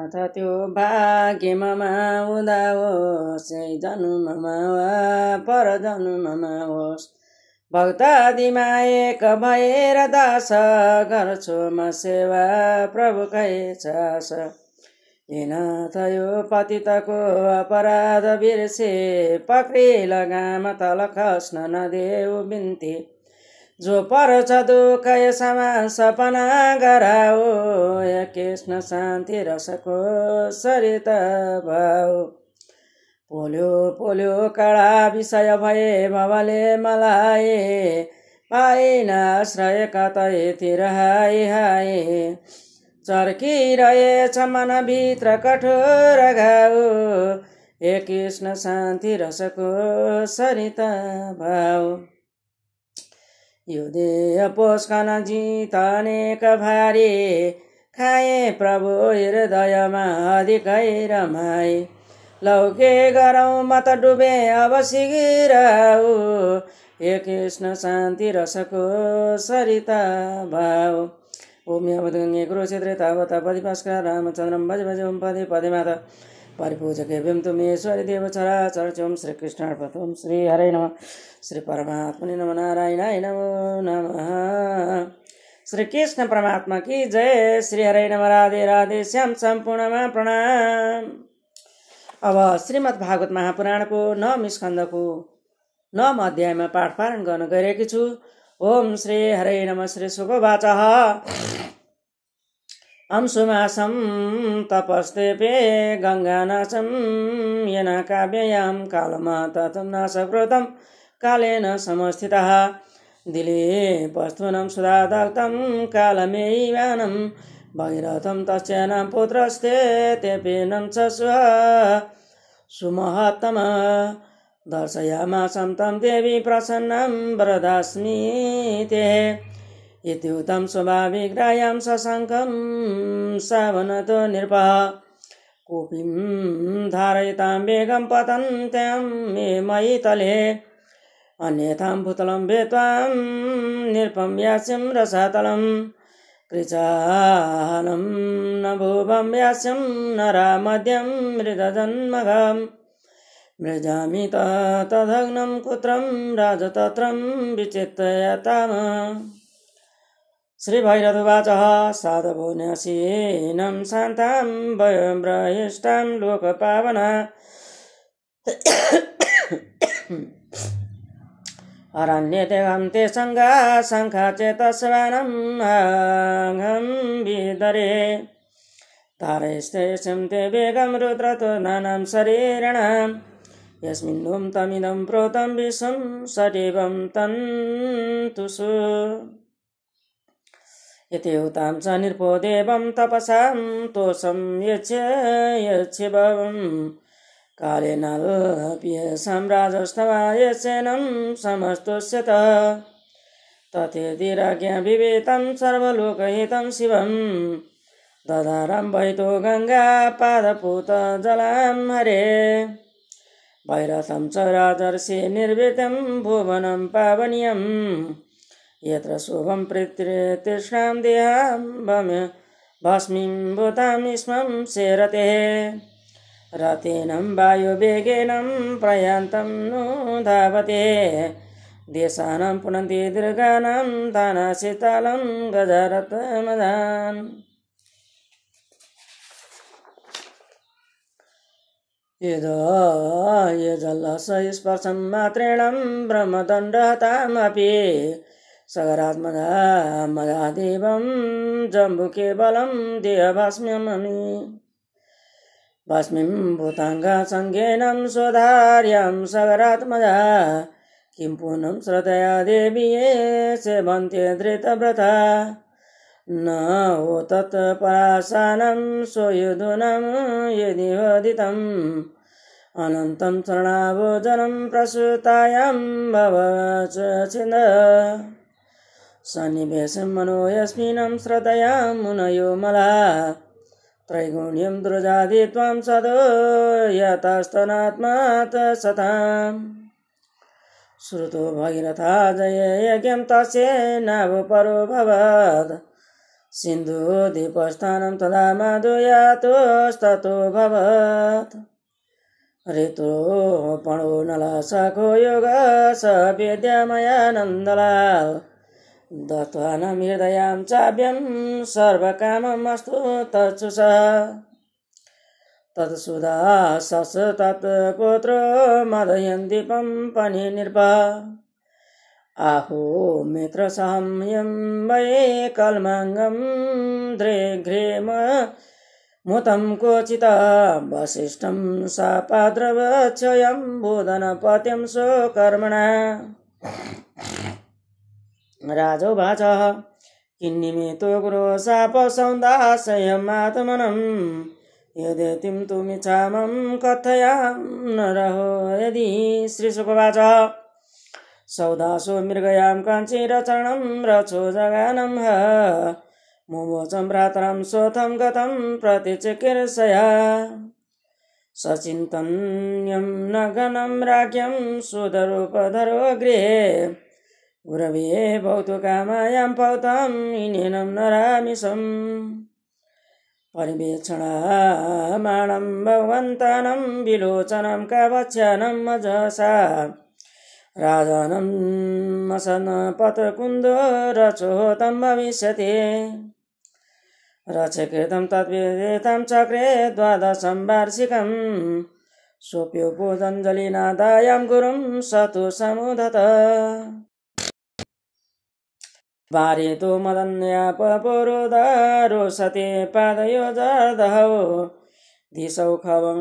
नाथ त्यो भाग्यमा हुँदा होस् जन्ममा वा पर जन्ममा होस् भक्तादिमा एक भएर दास गर्छु म सेवा प्रभुकै चास हे नाथ यो पतितको अपराध बिर्से पक्री लगाम तल खस्न नदेऊ बिन्ती जो पर्छ दुःख यसमा सपना गराओ कृष्ण शान्ति रसको सरित भाउ पोल्यो पोल्यो काडा विषय भए भवले मलाई पाइन आश्रय कतैतिर हाय हाय चर्किरहेछ मनभित्र कठोर घाउ हे कृष्ण शान्ति रसको सरित भाउ यो देह पोषण जितनेक भारी खाए प्रभु हृदयमा अधिकै रमाए लौ के गरौँ म त डुबे अब सिगिरहु हे कृष्ण शान्ति रसको सरिता भाव ओम यावद्गङ्गे कुरुक्षेत्रे तावत् पदिपास्कर रामचन्द्रं भज भज ओम पदे पदे माता परिपूजकेभ्यं तुमेश्वरी देव चराचरं श्रीकृष्णार्पणं श्री हरे नमः श्री परमात्मने नमः नारायणाय नमो नमः श्री कृष्ण परमात्मा की जय श्री हरे नमः राधे राधे श्याम सम्पूर्णमा प्रणाम। अब श्रीमद् भागवत महापुराणको 9 स्कन्धको 9 अध्यायमा पाठ पारण गर्न गइरहेकी छु। ओम श्री हरे नमः श्री सुखवाचः अंशुमासं तपस्तेपे गङ्गानाशं येन काव्ययां कालमाततं नाशकृतं कालेन समस्थितः दिलीपस्थूनं सुधादग्धं कालमेयवानं भगीरथं तस्य नाम पुत्रस्ते तेपेनं च सुमहत्तम दर्शयामासं तं देवी प्रसन्नं वरदास्मि ते इत्युक्तं स्वाभाविकरायां सशङ्कं सावनतो नृपः कूपीं धारयितां वेगं पतन्त्यां मे मयि तले अन्यथां भूतलं भेत्वां नृपं यास्यं रसातलं कृचालं न भुवं यास्यं नरा मध्यं मृतजन्मघं मृजामि तदग्नं कुत्रं राजतत्रं विचित्रयताम श्री भैरववाचः साधवो न्यासीनं शान्तां वयम्ब्रहिष्टां लोकपावना अरण्यतेहं ते सङ्गा शङ्खाचेतस्वानं अहं विदरे तारैस्तेषं ते वेगं रुद्रतो नानां शरीरिणां यस्मिन्नुं तमिदं प्रोतं विश्वं सजीवं तन्तुषु इति उतां च नृपो देवं तपसां तोषं यच्छिवं कालेनाल्प्येषां राजस्तवायसेनं समस्तुष्यत तथेतिराज्ञा विवेतं सर्वलोकहितं शिवं ददारं वैतो गङ्गा पादपूत जलां हरे भैरथं च राजर्षि निर्वृतं भुवनं पावनीयम् यत्र शुभं पृथ्वीतृष्णां देहां भस्मीं भूतां स्मं शेरते रतेनं वायुवेगेनं प्रयान्तं नु धावते देशानां पुनन्ति दीर्घानां दानाशीतलं गजरत्मदान् यजलस्य स्पर्शं मात्रेणं ब्रह्मदण्डहतामपि सगरात्मदा मदादेवं जम्बुके बलं देहभस्म्यमि भस्मीं भूताङ्गसङ्गेनं स्वधार्यं सगरात्मदा किं पुनं श्रद्धया देवी सेवन्ते धृतव्रता न हो तत्परासानं स्वयुधुनं यदि वदितम् अनन्तं शरणाभोजनं प्रसूतायां भवच छिन्द सन्निवेशं मनो यस्मिनं श्रद्धया मुनयो मला त्रैगुण्यं द्रुजादि त्वां सदो यतस्तनात्मा सताम् श्रुतो भगीरथा जय यज्ञं तस्य नाव परो भवत् सिन्धुद्वीपस्थानं तदा माधुयातोस्ततो भवत् ऋतुपणो नलसखो योग स विद्यामयानन्दलाल दत्त्वा न हृदयां चाभ्यं सर्वकाममस्तु तत्सुष तत्सुधा सस तत्पुत्रो मदयन् दीपं पनिर्निर्भ आहो मित्र साम्यं वये कल्माङ्गं द्रेघ्रेम मुतं क्वचित् वसिष्ठं सापाद्रवच्छयं बोधनपत्यं स्वकर्मणा राजोवाच किन्निमितो गुरो शापसौदाशयमात्मनं यदेतिं तुमिच्छामं कथयां नरहो यदि श्रीशुकवाच सौदासो मृगयां काञ्चीरचरणं रचो जगानं मुमोचं भ्रातरं सोथं गतं प्रतिचिकीर्षया सचिन्तन्यं नगनं राज्ञं सुधरोपधरो गृहे गुरवे भवतु कामायां पौतं इनेनं नरामिषम् परिवेक्षणामाणं भगवन्तानं विलोचनं कावच्छानं मजसा राजानं मसनपतकुन्दो रचोतं भविष्यति रचकृतं तद्वेदितं चक्रे द्वादशं वार्षिकं सोप्योपोजञ्जलिनादायं गुरुं सतु समुदत वारितो मदन्यापपुरोदारो सते पादयो जर्दहौ दिशौ खवं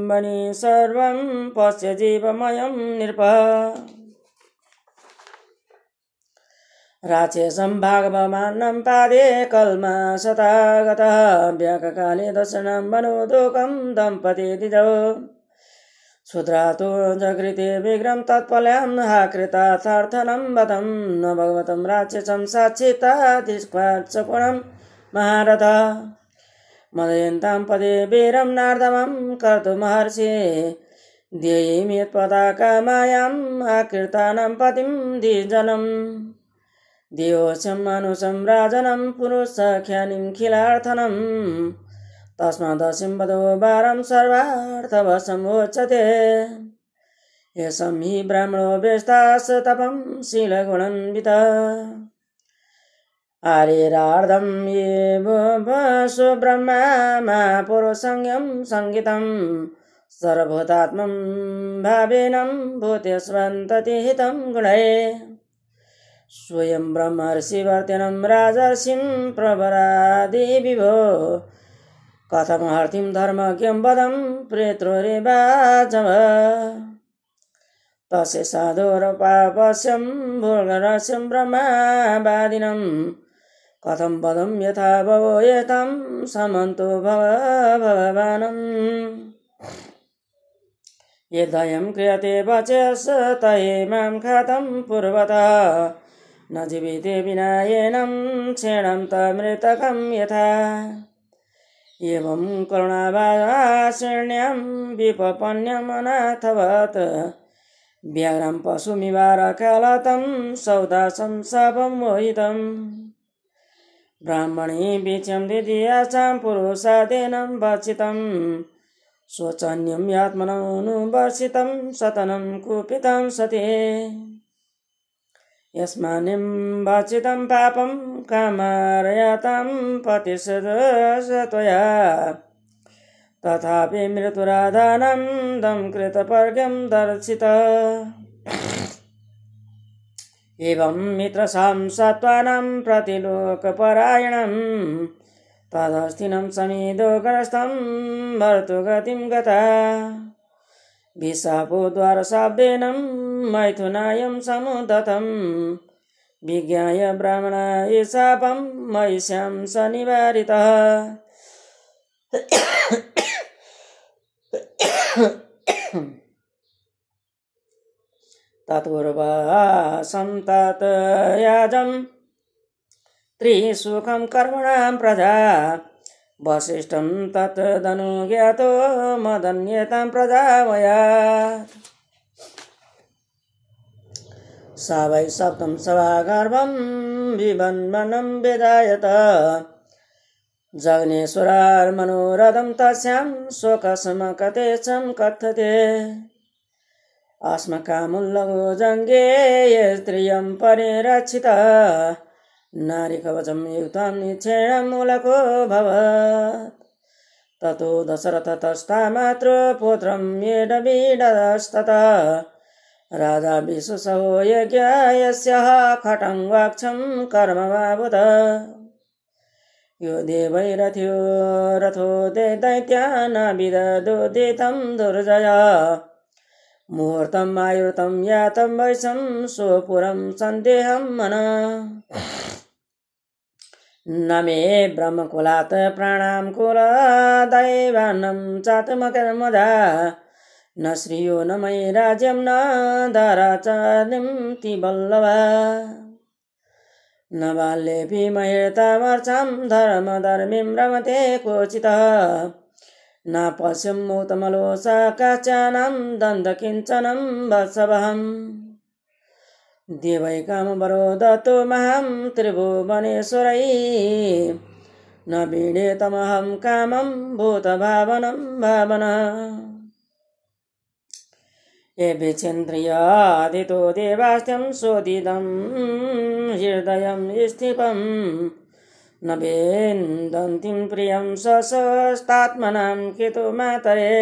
बनि सर्वं पश्य जीवमयं नृप राचेशं भागवमानं पादे कल्मा शतागतः व्याककाले दर्शनं मनोदुःखं दम्पती द्विजौ शूद्रातो जगृते विग्रहं तत्फल्यां हाकृतार्थनं वदं न भगवतं राचेशं साक्षिताधिष्ठाचपुरं महारथ मदयन्तां पदे वीरं नार्दमं कर्तुमहर्षि ध्येयेम्यत्पदाका मायाम् आकृतानां पतिं द्विजनम् दियोशं मनुषं राजनं पुरुषख्यानिं खिलार्थनं तस्मादसिं वदो वारं सर्वार्थवशमुच्यते येषं हि ब्राह्मणो वेष्टास् तपं शीलगुणान्वितः आर्यरार्धं ये वसु ब्रह्मा महापुरुषसंज्ञं संगीतं सर्वभूतात्मं भावेनं भूतेष्वन्ततिहितं गुणये स्वयं ब्रह्मर्षिवर्त्यनं राजर्षिं प्रवरादि विभो कथमहर्तिं धर्मज्ञं वदं प्रेत्रोरेवाजव तस्य साधुरपापस्यं भूर्गरस्यं ब्रह्मावादिनं कथं वदं यथा भवो एतं समन्तो भगवानम् यदयं क्रियते वचस् तयेमां खातं पूर्वतः न जीविते विना येनं क्षीणं तमृतकं यथा एवं करुणाभाषिण्यां विपपन्यम् अनाथवत् व्याघ्रं पशुमिवारकालतं सौदासं शापं मोहितं ब्राह्मणे बीजं द्वितीयाचां पुरुषादेनं भक्षितं शोचन्यं यात्मनोऽनुवर्षितं सतनं कुपितं सते यस्मान्निं भक्षितं पापं कामारयातं पतिशतया तथापि मृत्युराधानं दं कृतपर्ग्यं दर्शित एवं मित्रसां सत्त्वानां प्रतिलोकपरायणं तदस्थिनं समीदोग्रस्तं भर्तुगतिं गता विशापोद्वारशाब्देन मैथुनायं समुदतं विज्ञाय ब्राह्मणा शापं महिष्यां स निवारितः तत्पूर्वसं तत्याजं त्रिसुखं कर्मणां प्रजा वसिष्ठं तत्तदनु ज्ञातो मदन्यतां प्रजावयात् सा वै सप्तं सभागर्भं विवन्मनं वेदायत जग्नेश्वरार्मनोरथं तस्यां शोकसमकतेचं कथ्यते अस्मकामुल्लघो जङ्गे स्त्रियं परिरक्षिता नारीकवचं युक्तं निच्छेणं मूलको भवत् ततो दशरथतस्तामात्र पुत्रं येडबीडस्ततः राजा विशुसहो यज्ञायस्यः खटङ्गाक्षं कर्ममावुत यो देवैरथ्यो रथो दैत्यानाविददुदितं दुर्जय मुहूर्तम् आयुर्तं यातं वैशं स्वपुरं सन्देहं मन न मे ब्रह्मकुलात् प्राणां कुलदैवान्नं चातमकर्मदा न श्रियो न मयि राज्यं न दाराचार्यं वल्लभा न बाल्येऽपि महेतामर्चां धर्मधर्मीं रमते क्वचितः न पश्यं उत्तमलोचकाचानां दन्तकिञ्चनं वत्सवहम् देवैकामवरो दत्तो महं त्रिभुवनेश्वरै न वीडेतमहं कामं भूतभावनं भावना एभिचन्द्रियादितो देवास्त्यं शोधितं हृदयं स्थिपं न वेन्दन्तीं प्रियं सस्तात्मनां कितु मातरे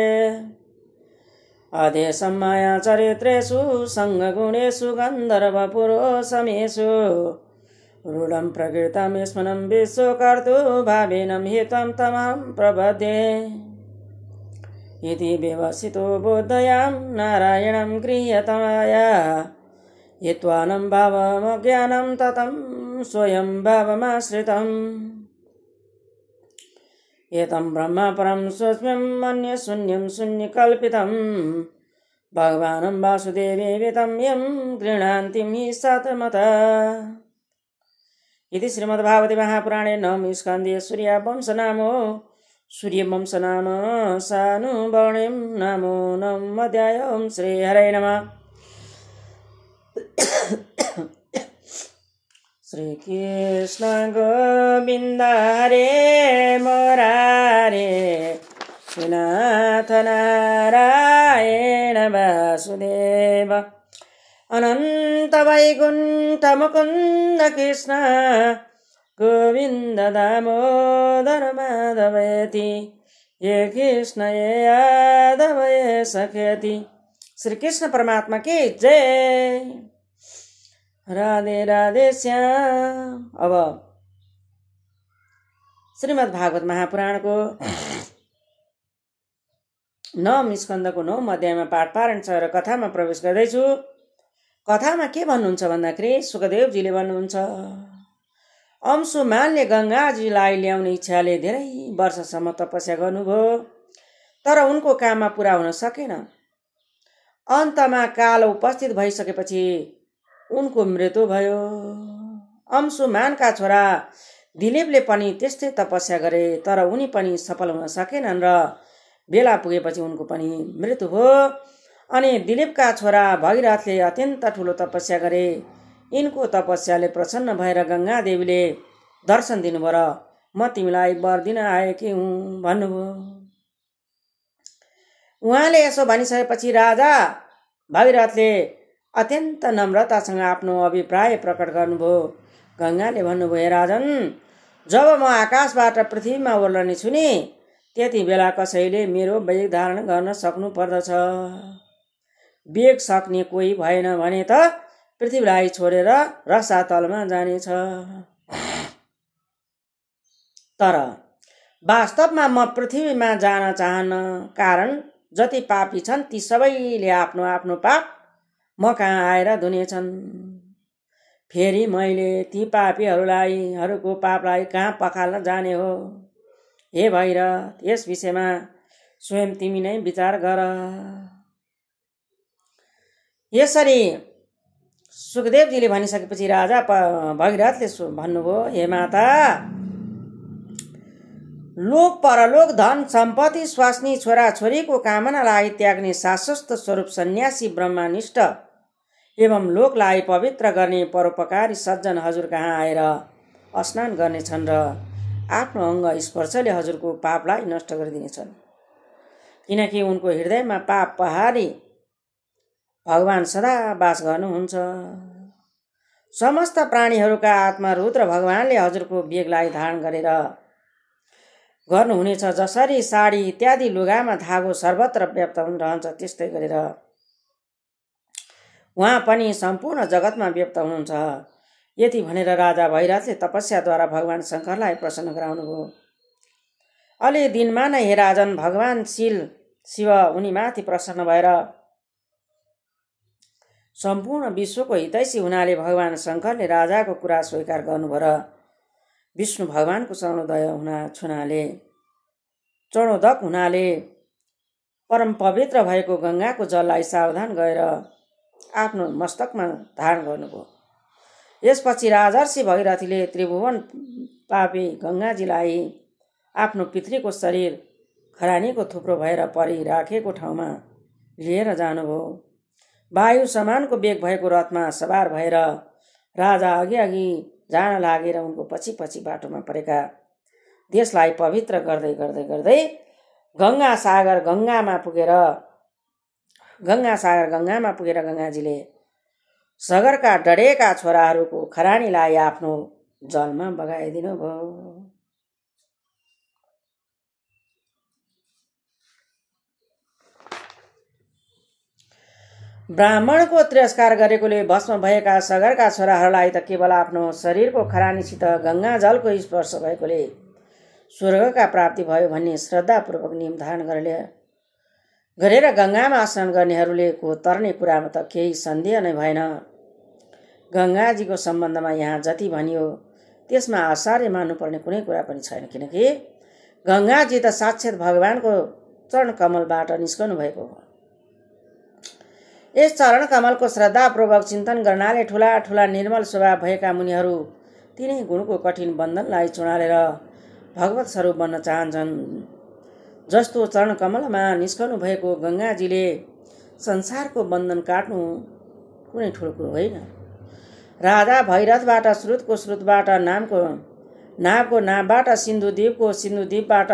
अधेशं माया चरित्रेषु सङ्गगुणेषु गन्धर्वपुरोषमेषु रूढं प्रकृतं स्मनं विश्वकर्तुभाविनं हितं तमं प्रपद्ये इति व्यवसितो बोधयां नारायणं गृह्यतमाया हित्वानं भावमज्ञानं ततं स्वयं भावमाश्रितम् एतं ब्रह्म परं सूक्ष्मं मन्ये शून्यं शून्यकल्पितं भगवानं वासुदेवेवेतं यं गृह्णान्तिं हि सतमता इति श्रीमद्भागवते महापुराणे नवमे स्कन्धे सूर्यवंशनाम सानुवर्णिं नामो नवमोऽध्याय। ओं श्रीहरये नमः। श्रीकृष्ण गोविन्द हरे मुरारे श्रीनाथ नारायण वासुदेव अनन्त वैकुण्ठ मुकुन्द कृष्ण गोविन्द दामोदर माधवेति ये कृष्ण ये यादव ये सखेति। श्री कृष्ण परमात्मा की जय। राधे राधे श्याम। अब श्रीमद् भागवत महापुराणको 9 स्कन्धको 9 अध्यायमा पाठ पारण छ र कथामा प्रवेश गर्दैछु। कथामा के भन्नुहुन्छ भन्दाखेरि सुखदेवजीले भन्नुहुन्छ, अंशुमानले गङ्गाजीलाई ल्याउने इच्छाले धेरै वर्षसम्म तपस्या गर्नुभयो, तर उनको काममा पुरा हुन सकेन। अन्तमा काल उपस्थित भइसकेपछि उनको मृत्यु भयो। अंशुमानका छोरा दिलीपले पनि त्यस्तै तपस्या गरे, तर उनी पनि सफल हुन सकेनन् र बेला पुगेपछि उनको पनि मृत्यु भयो। अनि दिलीपका छोरा भगीरथले अत्यन्त ठुलो तपस्या गरे। यिनको तपस्याले प्रसन्न भएर गङ्गादेवीले दर्शन दिनुभयो र म तिमीलाई वर दिन आएकी हुँ भन्नुभयो। उहाँले यसो भनिसकेपछि राजा भगीरथले अत्यन्त नम्रतासँग आफ्नो अभिप्राय प्रकट गर्नुभयो। गङ्गाले भन्नुभयो, हे राजन, जब म आकाशबाट पृथ्वीमा ओर्लने छु नि, त्यति बेला कसैले मेरो वेग धारण गर्न सक्नु पर्दछ। वेग सक्ने कोही भएन भने त पृथ्वीलाई छोडेर रसातलमा जानेछ। तर वास्तवमा म पृथ्वीमा जान चाहन्न, कारण जति पापी छन् ती सबैले आफ्नो आफ्नो पाप म कहाँ आएर धुनेछन्। फेरि मैले ती पापीहरूको पापलाई कहाँ पखाल्न जाने हो। हे भैरथ, यस विषयमा स्वयं तिमी नै विचार गर। यसरी सुखदेवजीले भनिसकेपछि राजा भगीरथले भन्नुभयो, हे माता, लोक परलोक धन सम्पत्ति स्वास्नी छोरा छोरीको कामनालाई त्याग्ने शाश्वत स्वरूप सन्यासी ब्रह्मनिष्ठ एवं लोकलाई पवित्र गर्ने परोपकारी सज्जन हजुर कहाँ आएर स्नान गर्नेछन् र आफ्नो अङ्ग स्पर्शले हजुरको पापलाई नष्ट गरिदिनेछन्, किनकि उनको हृदयमा पाप पहाडी भगवान सदा वास गर्नुहुन्छ। समस्त प्राणीहरूका आत्मा रुद्र भगवानले हजुरको वेगलाई धारण गरेर गर्नुहुनेछ। जसरी साडी इत्यादि लुगामा धागो सर्वत्र व्याप्त रहन्छ, त्यस्तै गरेर उहाँ पनि सम्पूर्ण जगतमा व्याप्त हुनुहुन्छ। यति भनेर राजा भैरथले तपस्याद्वारा भगवान शङ्करलाई प्रसन्न गराउनुभयो। अलि दिनमा नै हे राजन, भगवान शिव उनीमाथि प्रसन्न भएर सम्पूर्ण विश्वको हितैषी हुनाले भगवान शङ्करले राजाको कुरा स्वीकार गर्नुभयो र विष्णु भगवानको चरणोदक हुनाले परम पवित्र भएको गङ्गाको जललाई सावधान गएर आफ्नो मस्तकमा धारण गर्नुभयो। यसपछि राजर्षि भगीरथीले त्रिभुवन पापी गङ्गाजीलाई आफ्नो पितृको शरीर खरानीको थुप्रो भएर परिराखेको ठाउँमा लिएर जानुभयो। वायु समानको वेग भएको रथमा सवार भएर राजा अघि जान लागेर उनको पछि पछि बाटोमा परेका देशलाई पवित्र गर्दै गर्दै गर्दै गङ्गामा पुगेर गङ्गाजीले सगरका डढेका छोराहरूको खरानीलाई आफ्नो जलमा बगाइदिनु भयो। ब्राह्मणको तिरस्कार गरेकोले भस्म भएका सगरका छोराहरूलाई त केवल आफ्नो शरीरको खरानीसित गङ्गा जलको स्पर्श भएकोले स्वर्गका प्राप्ति भयो भन्ने श्रद्धापूर्वक नियम धारण गरेर गङ्गामा स्नान गर्नेहरूले को तर्ने कुरामा त केही सन्देह नै भएन। गङ्गाजीको सम्बन्धमा यहाँ जति भनियो त्यसमा आश्चर्य मान्नुपर्ने कुनै कुरा पनि छैन, किनकि गङ्गाजी त साक्षात् भगवानको चरण कमलबाट निस्कनु भएको हो। यस चरण कमलको श्रद्धापूर्वक चिन्तन गर्नाले ठुला ठुला निर्मल स्वभाव भएका मुनिहरू तिनै गुणको कठिन बन्धनलाई चुडालेर भगवत स्वरूप बन्न चाहन्छन्। जस्तो चरण कमलमा निस्कनु भएको गङ्गाजीले संसारको बन्धन काट्नु कुनै ठुलो कुरो होइन। राजा भैरथबाट श्रुतको श्रुतबाट नाभको नाभबाट सिन्धुद्वीपको सिन्धुद्वीपबाट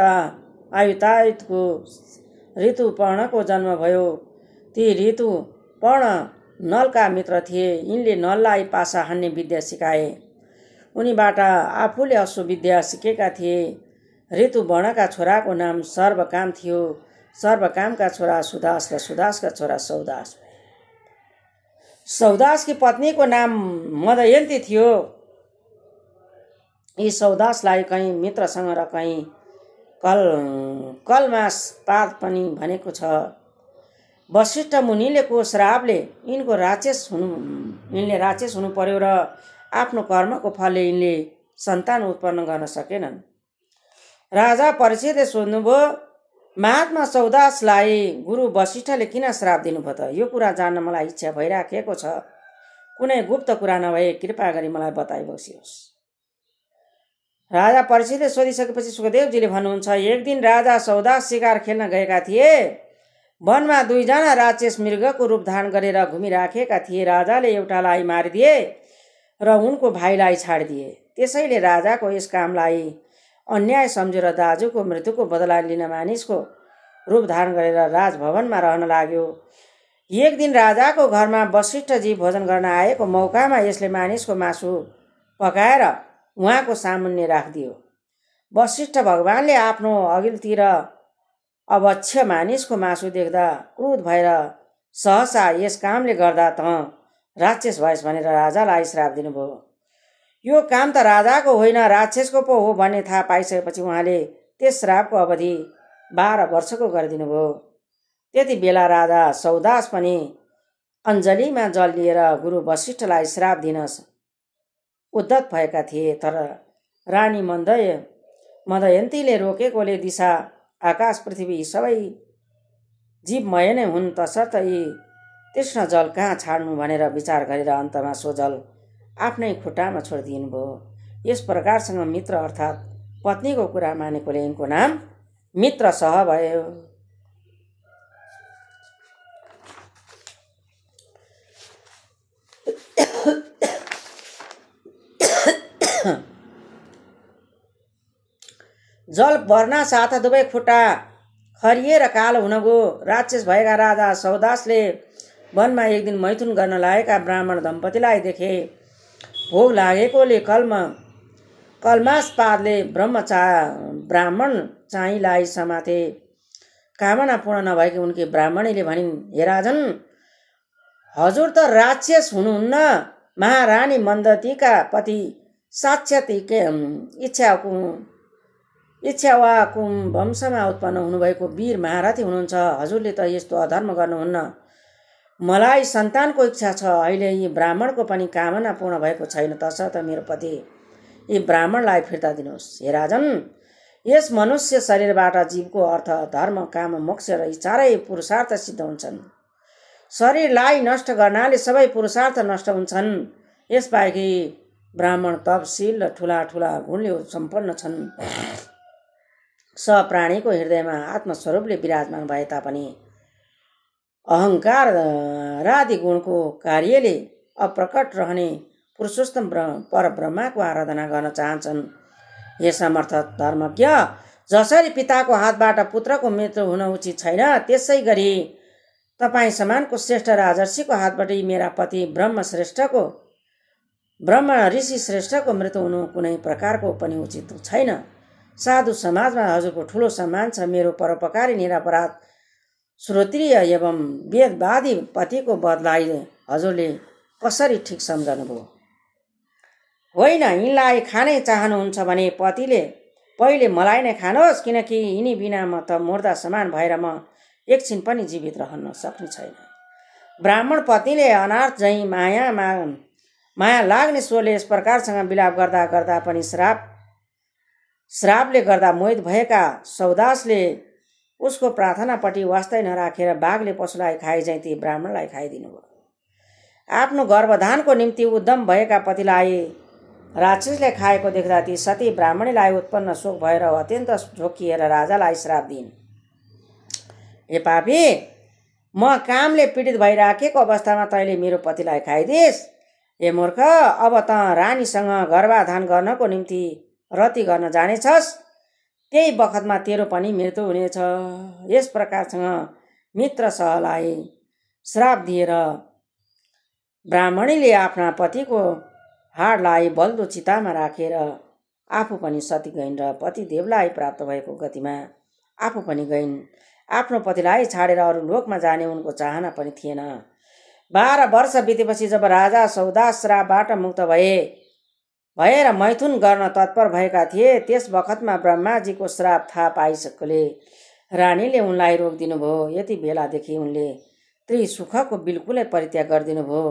आयुतायुतको ऋतुपर्णको जन्म भयो। ती ऋतुपर्ण नलका मित्र थिए। यिनले नललाई पासा हान्ने विद्या सिकाए। उनीबाट आफूले अश्वविद्या सिकेका थिए। ऋतुवर्णका छोराको नाम सर्वकाम थियो। सर्वकामका छोरा सुदास र सुदासका छोरा सौदास। सौदासकी पत्नीको नाम मदयन्ती थियो। यी सौदासलाई कहीँ मित्रसँग र कहीँ कलमास पात पनि भनेको छ। वशिष्ठ मुनिले को श्रापले यिनले राक्षस हुनु पर्यो र आफ्नो कर्मको फलले यिनले सन्तान उत्पन्न गर्न सकेनन्। राजा परीक्षितले सोध्नुभयो, महात्मा सौदासलाई गुरु वशिष्ठले किन श्राप दिनुभयो त? यो कुरा जान्न मलाई इच्छा भइराखेको छ। कुनै गुप्त कुरा नभए कृपा गरी मलाई बताइबक्सियोस्। राजा परीक्षितले सोधिसकेपछि सुखदेवजीले भन्नुहुन्छ, एक दिन राजा सौदास शिकार खेल्न गएका थिए। वनमा दुईजना राक्षस मृगको रूप धारण गरेर घुमिराखेका थिए। राजाले एउटालाई मारिदिए र उनको भाइलाई छाडिदिए। त्यसैले राजाको यस कामलाई अन्याय सम्झेर दाजुको मृत्युको बदला लिन मानिसको रूप धारण गरेर राजभवनमा रहन लाग्यो। एक दिन राजाको घरमा वशिष्ठजी भोजन गर्न आएको मौकामा यसले मानिसको मासु पकाएर उहाँको सामुन्ने राखिदियो। वशिष्ठ भगवानले आफ्नो अघिल्तिर अवक्ष मानिसको मासु देख्दा क्रोध भएर सहसा यस कामले गर्दा त राक्षस भएस भनेर राजालाई श्राप दिनुभयो। यो काम त राजाको होइन राक्षसको पो हो भन्ने थाहा पाइसकेपछि उहाँले त्यस श्रापको अवधि 12 वर्षको गरिदिनुभयो। त्यति बेला राजा सौदास पनि अञ्जलीमा जल लिएर गुरु वशिष्ठलाई श्राप दिन उद्धत भएका थिए। तर रानी मदयन्तीले रोकेकोले दिशा आकाश पृथ्वी सबै जीवमय नै हुन्, तसर्थ यी तीक्ष्ण जल कहाँ छाड्नु भनेर विचार गरेर अन्तमा सो जल आफ्नै खुट्टामा छोडिदिनु भयो। यस प्रकारसँग मित्र अर्थात् पत्नीको कुरा मानेकोले यिनको नाम मित्र सह भयो। जल भर्ना साथ दुवै खुट्टा खरिएर कालो हुन गयो। राक्षस भएका राजा सौदासले वनमा एक दिन मैथुन गर्न लागेका ब्राह्मण दम्पतिलाई देखे। भोग लागेकोले कल्मासपादले ब्राह्मण चाहिँलाई समाते। कामना पूर्ण नभएकी उनकी ब्राह्मणीले भनिन्, हे राजन, हजुर त राक्षस हुनुहुन्न, महारानी मन्दतीका पति साक्षात इच्छावाकुम वंशमा उत्पन्न हुनुभएको वीर महारथी हुनुहुन्छ। हजुरले त यस्तो अधर्म गर्नुहुन्न। मलाई सन्तानको इच्छा छ। अहिले यी ब्राह्मणको पनि कामना पूर्ण भएको छैन, तसर्थ मेरो पति यी ब्राह्मणलाई फिर्ता दिनुहोस्। हे राजन, यस मनुष्य शरीरबाट जीवको अर्थ, धर्म, काम, मोक्ष र यी चारै पुरुषार्थ सिद्ध हुन्छन्। शरीरलाई नष्ट गर्नाले सबै पुरुषार्थ नष्ट हुन्छन्। यसबाहेक ब्राह्मण तपशील र ठुला ठुला गुणले सम्पन्न छन्। प्राणीको हृदयमा आत्मस्वरूपले विराजमान भए तापनि अहङ्कार रादि गुणको कार्यले अप्रकट रहने पुरुषोत्तम परब्रह्माको आराधना गर्न चाहन्छन्। हे समर्थ धर्मज्ञ, जसरी पिताको हातबाट पुत्रको मृत्यु हुन उचित छैन, त्यसै गरी तपाईँ समानको श्रेष्ठ राजर्षिको हातबाट मेरा पति ब्रह्म ऋषि श्रेष्ठको मृत्यु हुनु कुनै प्रकारको पनि उचित छैन। साधु समाजमा हजुरको ठुलो सम्मान छ। मेरो परोपकारी निरपराध श्रोत्रिय एवं वेदवादी पतिको बदलाई हजुरले कसरी ठिक सम्झनुभयो? होइन, यिनलाई खानै चाहनुहुन्छ भने पतिले पहिले मलाई नै खानुहोस्, किनकि यिनी बिना म त मुर्दा समान भएर म एकछिन पनि जीवित रहन सक्ने छैन। ब्राह्मण पत्नीले अनार्थ झैँ माया लाग्ने स्वरले यस प्रकारसँग विलाप गर्दा गर्दा पनि श्रापले गर्दा मोहित भएका सौदासले उसको प्रार्थनापट्टि वास्तै नराखेर बाघले पशुलाई खाए झैँ ती ब्राह्मणलाई खाइदिनु भयो। आफ्नो गर्भधानको निम्ति उद्यम भएका पतिलाई राक्षसले खाएको देख्दा ती सती ब्राह्मणीलाई उत्पन्न शोक भएर अत्यन्त झोकिएर राजालाई श्राप दिइन्। हे पापी, म कामले पीडित भइराखेको अवस्थामा तैँले मेरो पतिलाई खाइदिस्। हे मूर्ख, अब त रानीसँग गर्भाधान गर्नको निम्ति रति गर्न जानेछस्, त्यही बखतमा तेरो पनि मृत्यु हुनेछ। यस प्रकारसँग मित्र सहलाई श्राप दिएर ब्राह्मणीले आफ्ना पतिको हाडलाई बल्दो चितामा राखेर आफू पनि सती गइन् र पतिदेवलाई प्राप्त भएको गतिमा आफू पनि गइन्। आफ्नो पतिलाई छाडेर अरू लोकमा जाने उनको चाहना पनि थिएन। 12 वर्ष बितेपछि जब राजा सौदास श्रापबाट मुक्त भएर मैथुन गर्न तत्पर भएका थिए, त्यस बखतमा ब्रह्माजीको श्राप थाहा पाइसकेले रानीले उनलाई रोकिदिनु भयो। यति बेलादेखि उनले त्रिसुखको बिल्कुलै परित्याग गरिदिनु भयो।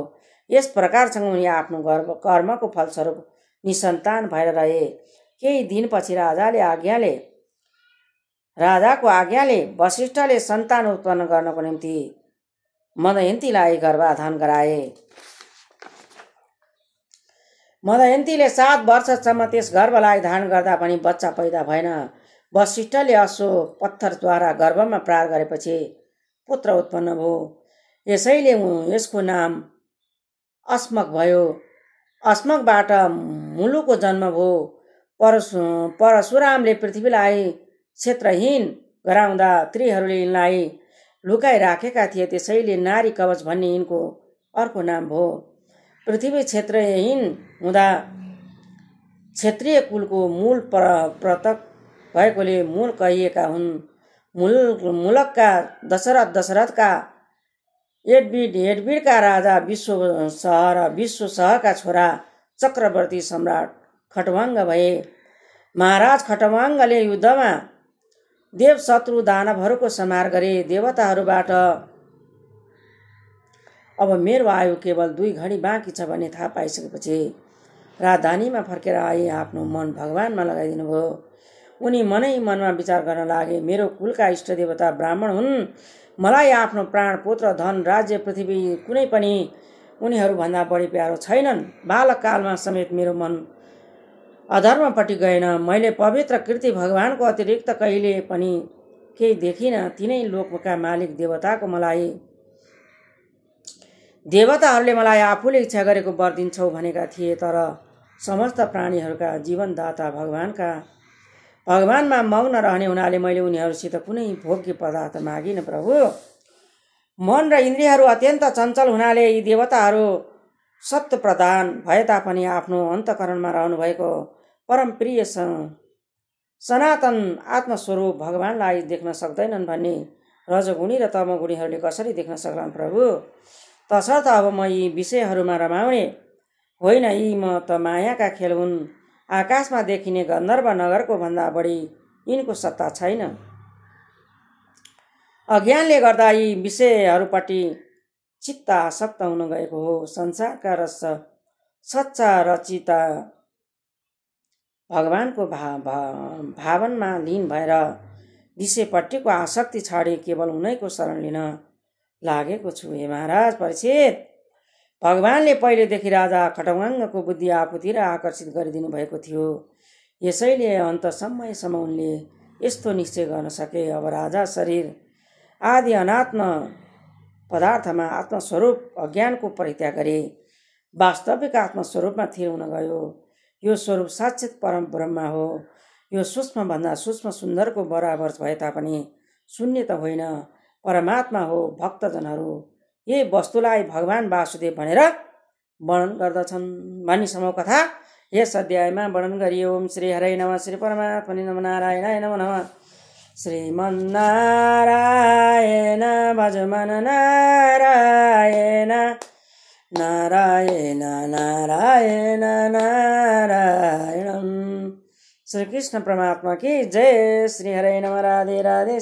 यस प्रकारसँग उनी आफ्नो कर्मको फलस्वरूप निसन्तान भएर रहे। केही दिनपछि राजाको आज्ञाले वशिष्ठले सन्तान उत्पन्न गर्नको निम्ति मदयन्तीलाई गर्भाधान गराए। मदयन्तीले 7 वर्षसम्म त्यस गर्भलाई धारण गर्दा पनि बच्चा पैदा भएन। वशिष्ठले अश्व पत्थरद्वारा गर्भमा प्रहार गरेपछि पुत्र उत्पन्न भयो। यसैले यसको नाम अस्मक भयो। अस्मकबाट मुलुको जन्म भयो। परशुरामले पृथ्वीलाई क्षेत्रहीन गराउँदा त्रिहरूले यिनलाई लुकाइराखेका थिए, त्यसैले नारी कवच भन्ने यिनको अर्को नाम भयो। पृथ्वी क्षेत्रहीन हुँदा क्षेत्रीय कुलको मूल प्रतक भएकोले मूल कहिएका हुन्। मुलकका दशरथका एडबिडका राजा विश्वसहका छोरा चक्रवर्ती सम्राट खटवाङ्ग भए। महाराज खटवाङ्गले युद्धमा देव शत्रु दानवहरूको संहार गरे। देवताहरूबाट अब मेरो आयु केवल 2 घडी बाँकी छ भन्ने थाहा पाइसकेपछि राजधानीमा फर्केर आए आफ्नो मन भगवानमा लगाइदिनु भयो। उनी मनै मनमा विचार गर्न लागे, मेरो कुलका इष्ट देवता ब्राह्मण हुन्। मलाई आफ्नो प्राण, पुत्र, धन, राज्य, पृथ्वी कुनै पनि उनीहरूभन्दा बढी प्यारो छैनन्। बालककालमा समेत मेरो मन अधर्मपट्टि गएन। मैले पवित्र कृति भगवानको अतिरिक्त कहिले पनि केही देखिनँ। तिनै लोकका मालिक देवताहरूले मलाई आफूले इच्छा गरेको वर दिन्छौ भनेका थिए, तर समस्त प्राणीहरूका जीवनदाता भगवानका भगवानमा मौन रहने हुनाले मैले उनीहरूसित कुनै भोग्य पदार्थ मागिन प्रभु। मन र इन्द्रियहरू अत्यन्त चञ्चल हुनाले यी देवताहरू सत्य प्रदान भए तापनि आफ्नो अन्तःकरणमा रहनुभएको परम प्रिय सनातन आत्मस्वरूप भगवानलाई देख्न सक्दैनन् भन्ने रजगुणी र तमगुणीहरूले कसरी देख्न सक्लान् प्रभु। तसर्थ अब म यी विषयहरूमा रमाउने होइन, यी म त मायाका खेल हुन्। आकाशमा देखिने गन्धर्व नगरको भन्दा बढी यिनको सत्ता छैन। अज्ञानले गर्दा यी विषयहरूपट्टि चित्त आसक्त हुन गएको हो। संसारका रस सच्चा रचिता भगवानको भावनमा लीन भएर विषयपट्टिको आसक्ति छाडी केवल उनैको शरण लिन लागेको छु। हे महाराज परीक्षित, भगवानले पहिलेदेखि राजा खटवाङ्गको बुद्धि आफूतिर आकर्षित गरिदिनु भएको थियो। यसैले अन्त समयसम्म उनले यस्तो निश्चय गर्न सके। अब राजा शरीर आदि अनात्म पदार्थमा आत्मस्वरूप अज्ञानको परित्याग गरे वास्तविक आत्मस्वरूपमा थिर हुन गयो। यो स्वरूप साक्षात परम ब्रह्म हो। यो सूक्ष्मभन्दा सूक्ष्म सुन्दरको बराबर भए तापनि शून्य त होइन, परमात्मा हो। भक्तजनहरू यही वस्तुलाई भगवान वासुदेव भनेर वर्णन गर्दछन् भनी समूह कथा यस अध्यायमा वर्णन गरियो। ओम श्री हरे नमः। श्री परमात्मने नमः। नारायणाय नमः। नमः श्रीमन्नारायण भज मन नारायण नारायण नारायण नारायण। श्री कृष्ण परमात्मा की जय। श्री हरे नमः। राधे राधे।